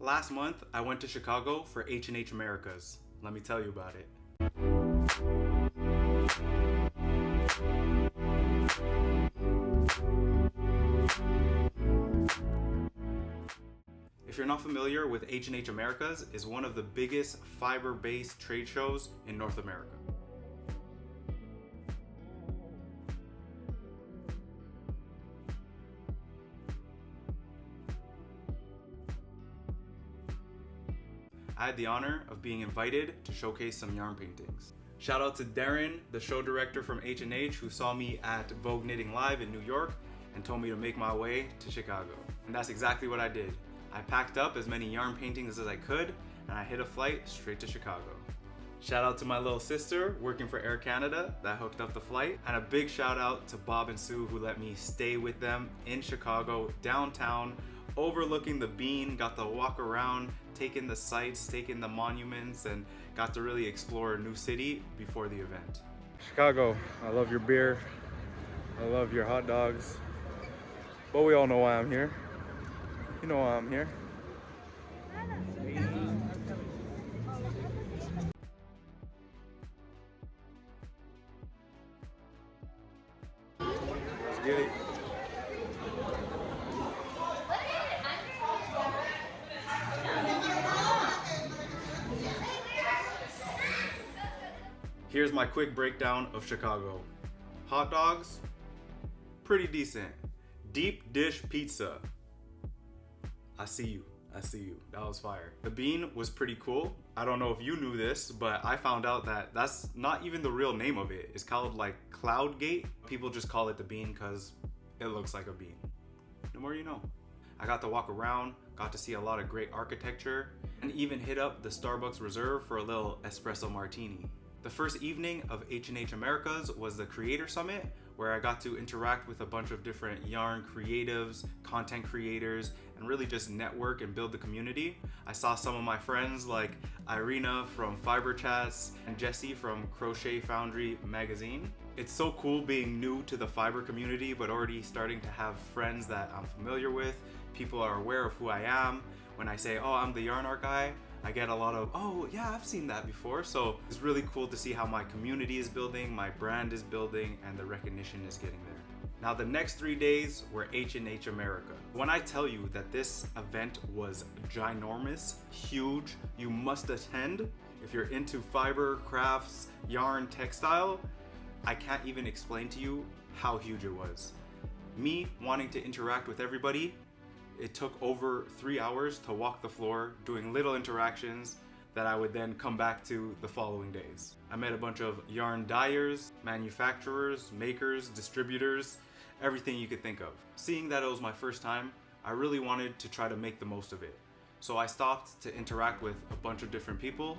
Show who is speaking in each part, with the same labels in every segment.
Speaker 1: Last month, I went to Chicago for H+H Americas. Let me tell you about it. If you're not familiar with H+H Americas, is one of the biggest fiber-based trade shows in North America. I had the honor of being invited to showcase some yarn paintings. Shout out to Darren, the show director from H+H, who saw me at Vogue Knitting Live in New York and told me to make my way to Chicago. And that's exactly what I did. I packed up as many yarn paintings as I could, and I hit a flight straight to Chicago. Shout out to my little sister working for Air Canada that hooked up the flight, and a big shout out to Bob and Sue who let me stay with them in Chicago, downtown, overlooking the Bean, got to walk around, take in the sights, take in the monuments, and got to really explore a new city before the event. Chicago, I love your beer, I love your hot dogs, but we all know why I'm here. You know why I'm here. Let's get it. Here's my quick breakdown of Chicago. Hot dogs, pretty decent. Deep dish pizza. I see you. That was fire. The Bean was pretty cool. I don't know if you knew this, but I found out that that's not even the real name of it. It's called like Cloud Gate. People just call it the Bean because it looks like a bean. The more you know. I got to walk around, got to see a lot of great architecture, and even hit up the Starbucks Reserve for a little espresso martini. The first evening of H+H Americas was the Creator Summit, where I got to interact with a bunch of different yarn creatives, content creators, and really just network and build the community. I saw some of my friends like Irina from Fiber Chats and Jesse from Crochet Foundry magazine. It's so cool being new to the fiber community, but already starting to have friends that I'm familiar with. People are aware of who I am. When I say, oh, I'm the yarn art guy, I get a lot of, oh yeah, I've seen that before. So it's really cool to see how my community is building, my brand is building, and the recognition is getting there. Now the next 3 days were H+H America. When I tell you that this event was ginormous, huge, you must attend. If you're into fiber, crafts, yarn, textile, I can't even explain to you how huge it was. Me wanting to interact with everybody, it took over 3 hours to walk the floor, doing little interactions that I would then come back to the following days. I met a bunch of yarn dyers, manufacturers, makers, distributors, everything you could think of. Seeing that it was my first time, I really wanted to try to make the most of it. So I stopped to interact with a bunch of different people.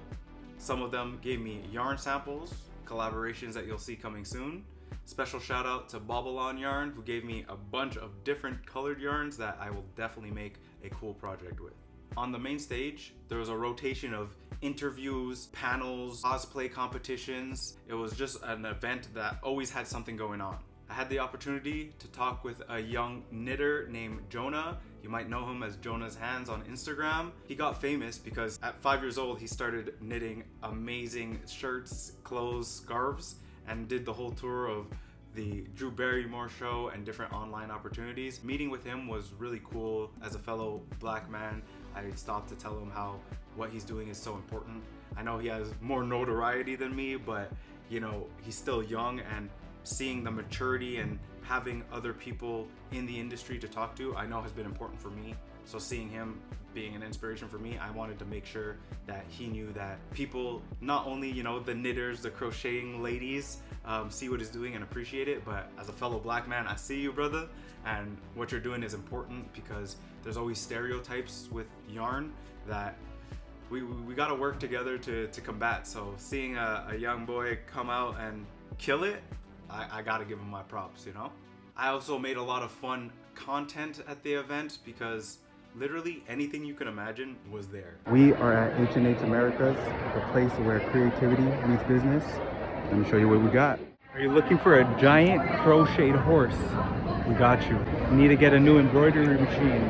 Speaker 1: Some of them gave me yarn samples, collaborations that you'll see coming soon. Special shout out to Bobbleon Yarn, who gave me a bunch of different colored yarns that I will definitely make a cool project with. On the main stage, there was a rotation of interviews, panels, cosplay competitions. It was just an event that always had something going on. I had the opportunity to talk with a young knitter named Jonah. You might know him as Jonah's Hands on Instagram. He got famous because at 5 years old, he started knitting amazing shirts, clothes, scarves, and did the whole tour of the Drew Barrymore show and different online opportunities. Meeting with him was really cool. As a fellow black man, I stopped to tell him how what he's doing is so important. I know he has more notoriety than me, but you know, he's still young, and seeing the maturity and having other people in the industry to talk to, I know has been important for me. So seeing him being an inspiration for me, I wanted to make sure that he knew that people, not only, you know, the knitters, the crocheting ladies, see what he's doing and appreciate it, but as a fellow black man, I see you, brother, and what you're doing is important because there's always stereotypes with yarn that we gotta work together to combat. So seeing a young boy come out and kill it, I gotta give him my props, you know? I also made a lot of fun content at the event because literally anything you can imagine was there. We are at H+H Americas, the place where creativity meets business. Let me show you what we got. Are you looking for a giant crocheted horse? We got you. You need to get a new embroidery machine.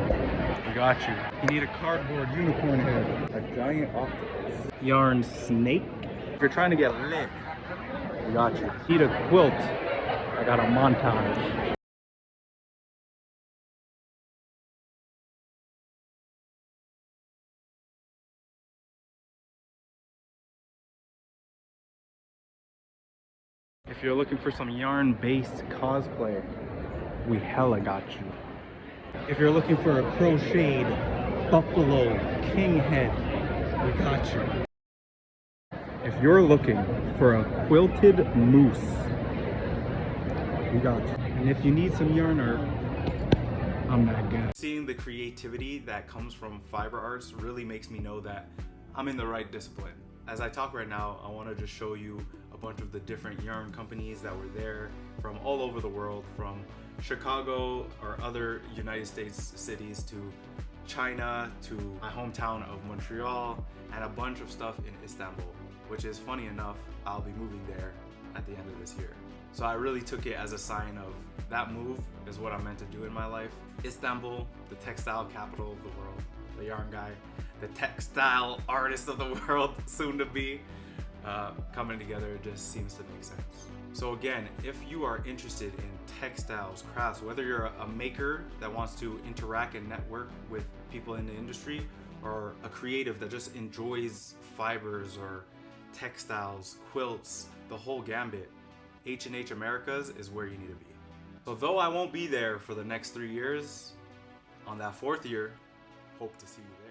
Speaker 1: We We got you. You need a cardboard unicorn head. A giant octopus. Yarn snake. If you're trying to get lit, we got you. Need a quilt. I got a montage. If you're looking for some yarn-based cosplay, we hella got you. If you're looking for a crocheted buffalo king head, we got you. If you're looking for a quilted moose, we got you. And if you need some yarn art, I'm that guy. Seeing the creativity that comes from fiber arts really makes me know that I'm in the right discipline. As I talk right now, I want to just show you a bunch of the different yarn companies that were there from all over the world, from Chicago or other United States cities to China to my hometown of Montreal, and a bunch of stuff in Istanbul, which is funny enough, I'll be moving there at the end of this year. So I really took it as a sign of that move is what I'm meant to do in my life. Istanbul, the textile capital of the world, the yarn guy, the textile artist of the world, soon to be, coming together just seems to make sense. So again, if you are interested in textiles, crafts, whether you're a maker that wants to interact and network with people in the industry, or a creative that just enjoys fibers or textiles, quilts, the whole gambit, H+H Americas is where you need to be. So though I won't be there for the next 3 years, on that 4th year, hope to see you there.